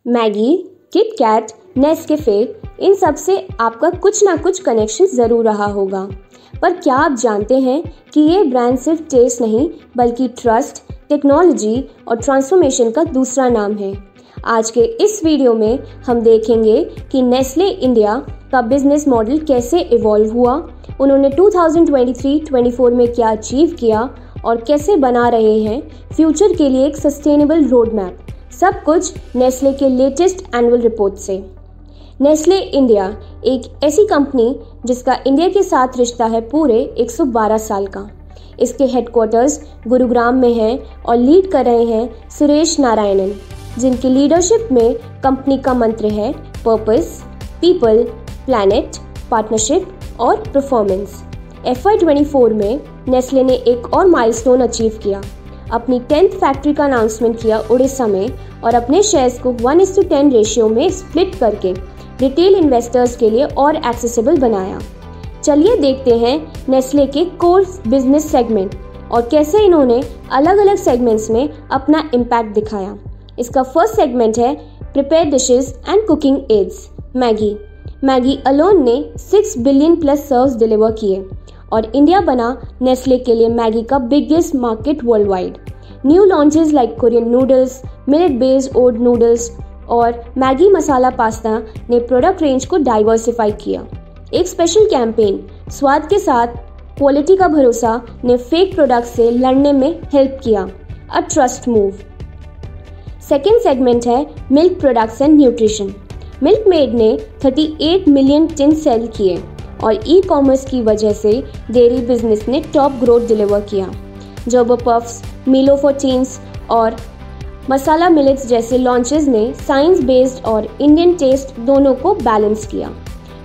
Maggi, Kit Kat, Nescafe, इन सब से आपका कुछ ना कुछ कनेक्शन ज़रूर रहा होगा। पर क्या आप जानते हैं कि ये ब्रांड सिर्फ टेस्ट नहीं बल्कि ट्रस्ट, टेक्नोलॉजी और ट्रांसफॉर्मेशन का दूसरा नाम है। आज के इस वीडियो में हम देखेंगे कि नेस्ले इंडिया का बिजनेस मॉडल कैसे इवॉल्व हुआ, उन्होंने 2023-24 में क्या अचीव किया और कैसे बना रहे हैं फ्यूचर के लिए एक सस्टेनेबल रोड मैप। सब कुछ नेस्ले के लेटेस्ट एनुअल रिपोर्ट से। नेस्ले इंडिया एक ऐसी कंपनी जिसका इंडिया के साथ रिश्ता है पूरे 112 साल का। इसके हेडक्वार्टर्स गुरुग्राम में हैं और लीड कर रहे हैं सुरेश नारायणन, जिनकी लीडरशिप में कंपनी का मंत्र है पर्पस, पीपल, प्लैनेट, पार्टनरशिप और परफॉर्मेंस। FY24 में नेस्ले ने एक और माइलस्टोन अचीव किया। अपनी 10th फैक्ट्री का अनाउंसमेंट किया उड़ीसा में और अपने शेयर्स को 1:10 रेशियो में स्प्लिट करके रिटेल इन्वेस्टर्स के लिए और एक्सेसिबल बनाया। चलिए देखते हैं नेस्ले के कोर बिजनेस सेगमेंट और कैसे इन्होंने अलग अलग सेगमेंट्स में अपना इम्पैक्ट दिखाया। इसका फर्स्ट सेगमेंट है prepare dishes and cooking aids. Maggi alone ने 6 बिलियन प्लस सर्व्स डिलीवर किए और इंडिया बना नेस्ले के लिए मैगी का biggest market world wide. New launches like Korean noodles, millet based oat noodles और मैगी मसाला पास्ता ने प्रोडक्ट रेंज को डाइवर्सिफाई किया। एक स्पेशल कैंपेन स्वाद के साथ क्वालिटी का भरोसा ने फेक प्रोडक्ट से लड़ने में हेल्प किया, a trust move. Second segment है milk products and nutrition. Milkmaid ने 38 मिलियन टिन सेल किए और ई कॉमर्स की वजह से डेयरी बिजनेस ने टॉप ग्रोथ डिलीवर किया। जर्बो पफ्स, मिलो फॉर टीन्स और मसाला मिलेट्स जैसे लॉन्चेस ने साइंस बेस्ड और इंडियन टेस्ट दोनों को बैलेंस किया।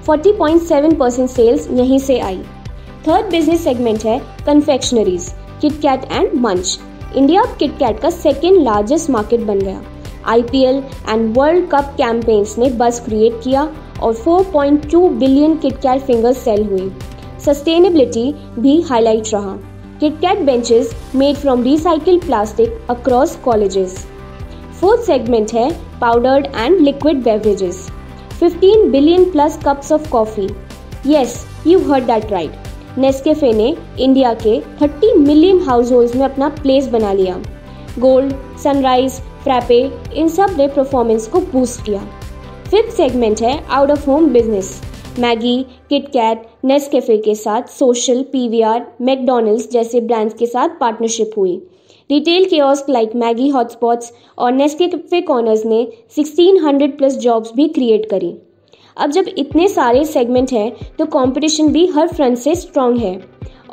40.7% सेल्स यहीं से आई। थर्ड बिजनेस सेगमेंट है कन्फेक्शनरीज, किटकैट एंड मंच। इंडिया अब किटकैट का सेकेंड लार्जेस्ट मार्केट बन गया। IPL and world cup campaigns ने बज़ क्रिएट किया और 4.2 बिलियन किटकैट फिंगर्स सेल हुए। सस्टेनेबिलिटी भी हाईलाइट रहा। KitKat benches made from recycled plastic across colleges. Fourth segment है powdered and liquid beverages. 15 billion plus cups of coffee. Yes, you heard that right. Nescafe ने India के 30 million house holds में अपना place बना लिया। Gold, sunrise, frappe, इन सब ने performance को बूस्ट किया। फिफ्थ सेगमेंट है out of home business. Maggi, KitKat, Nescafe के साथ सोशल, PVR, मैकडॉनल्ड्स जैसे ब्रांड्स के साथ पार्टनरशिप हुई। Retail kiosk like Maggi hotspots और नेस्कैफे कॉर्नर्स ने 1600 प्लस जॉब्स भी क्रिएट करी। अब जब इतने सारे सेगमेंट हैं तो कंपटीशन भी हर फ्रंट से स्ट्रांग है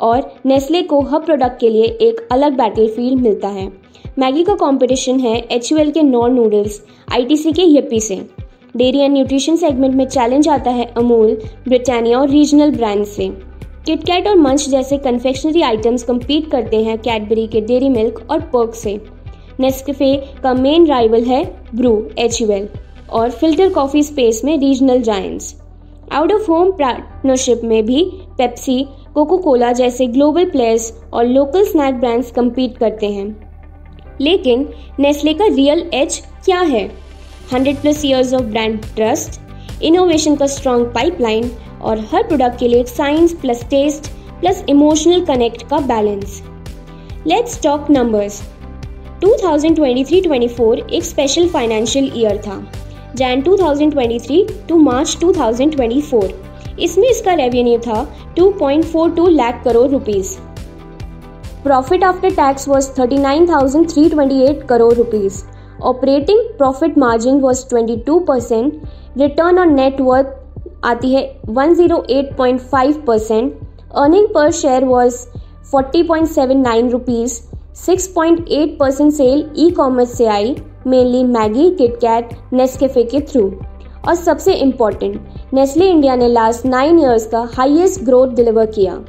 और नेस्ले को हर प्रोडक्ट के लिए एक अलग बैटलफील्ड मिलता है। मैगी का कंपटीशन है HUL के नॉन नूडल्स, ITC के यप्पी से। डेयरी एंड न्यूट्रिशन सेगमेंट में चैलेंज आता है अमूल, ब्रिटानिया और रीजनल ब्रांड से। किटकैट और मंच जैसे कन्फेक्शनरी आइटम्स compete करते हैं कैडबरी के डेयरी मिल्क और पर्क से। नेस्कैफे का मेन राइवल है ब्रू, HUL और फिल्टर कॉफी स्पेस में regional giants. Out of home partnership में भी पेप्सी, कोको कोला जैसे ग्लोबल प्लेयर्स और लोकल स्नैक ब्रांड्स compete करते हैं। लेकिन नेस्ले का रियल एज क्या है? 100+ years of brand trust, innovation का स्ट्रॉन्ग पाइपलाइन और हर प्रोडक्ट के लिए एक science plus taste plus emotional connect का बैलेंस। Let's talk numbers. 2023-24 एक स्पेशल फाइनेंशियल ईयर था, जैन 2023 टू मार्च 2024। इसमें इसका रेवेन्यू था 2.42 lakh crore rupees. Profit after tax was 39,328 crore rupees. Operating profit margin was 22%। Return on net worth आती है 108.5%। Earning per share was 40.79 rupees. 6.8% sale e commerce से आई, mainly Maggi, KitKat, Nescafe के थ्रू। और सबसे इम्पॉर्टेंट, नेस्ले इंडिया ने लास्ट 9 ईयर्स का हाईएस्ट ग्रोथ डिलीवर किया।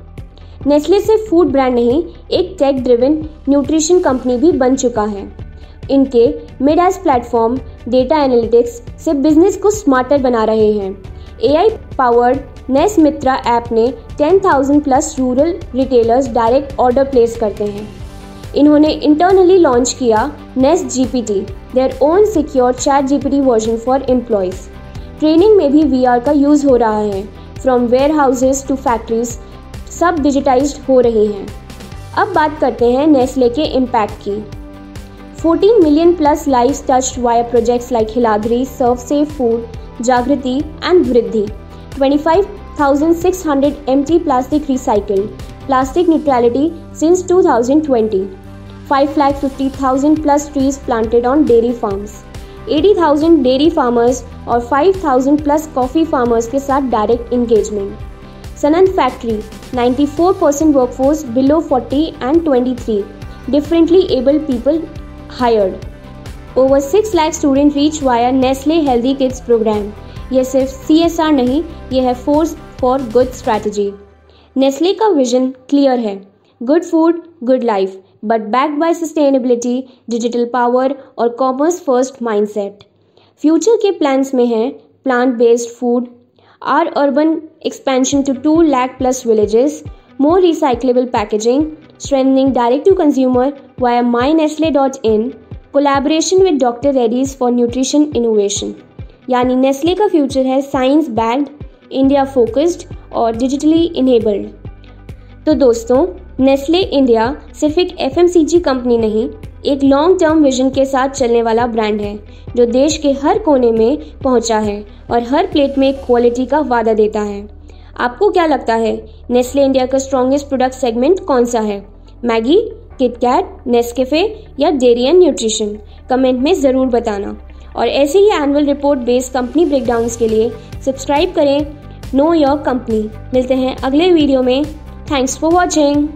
नेस्ले सिर्फ फूड ब्रांड नहीं, एक टेक ड्रिवन न्यूट्रिशन कंपनी भी बन चुका है। इनके मिड-एज प्लेटफॉर्म डेटा एनालिटिक्स से बिजनेस को स्मार्टर बना रहे हैं। AI powered Nes Mitra app ने 10,000 plus rural retailers direct order place करते हैं। इन्होंने इंटरनली लॉन्च किया nest GPT, their own secure chat GPT version for employees. Training में भी वीआर का यूज़ हो रहा है। From warehouses to factories सब डिजिटाइज्ड हो रही हैं। अब बात करते हैं नेस्ले के इम्पैक्ट की। 14 million plus lives touched via projects like Hilldari, serve safe food, Jagriti and Vriddhi. 25,600 empty plastic recycled, plastic neutrality since 2020, 550,000 plus trees planted on dairy farms, 80,000 dairy farmers और 5,000 प्लस कॉफ़ी फार्मर्स के साथ डायरेक्ट इंगेजमेंट। सनन factory 94% workforce below 40 and 23 differently abled people hired. Over 6 lakh student reach via Nestle healthy kids programme. यह सिर्फ CSR नहीं, यह है force for good strategy. Nestle का विजन क्लियर है, good food good life, but backed by sustainability, digital power और commerce first mindset. Future के plans में है प्लांट बेस्ड फूड, आर urban expansion to 2 lakh plus villages, more recyclable packaging, strengthening direct to consumer via mynestle.in, collaboration with Dr. Reddy's for nutrition innovation। यानी Nestle का future है science backed, India focused और digitally enabled. तो दोस्तों, Nestle India सिर्फ एक FMCG company नहीं, एक लॉन्ग टर्म विजन के साथ चलने वाला ब्रांड है जो देश के हर कोने में पहुंचा है और हर प्लेट में क्वालिटी का वादा देता है। आपको क्या लगता है, नेस्ले इंडिया का स्ट्रॉन्गेस्ट प्रोडक्ट सेगमेंट कौन सा है? मैगी, किटकैट, नेस्कैफे या डेयरी एंड न्यूट्रिशन? कमेंट में ज़रूर बताना। और ऐसे ही annual report based company breakdowns के लिए सब्सक्राइब करें नो योर कंपनी। मिलते हैं अगले वीडियो में। Thanks for watching.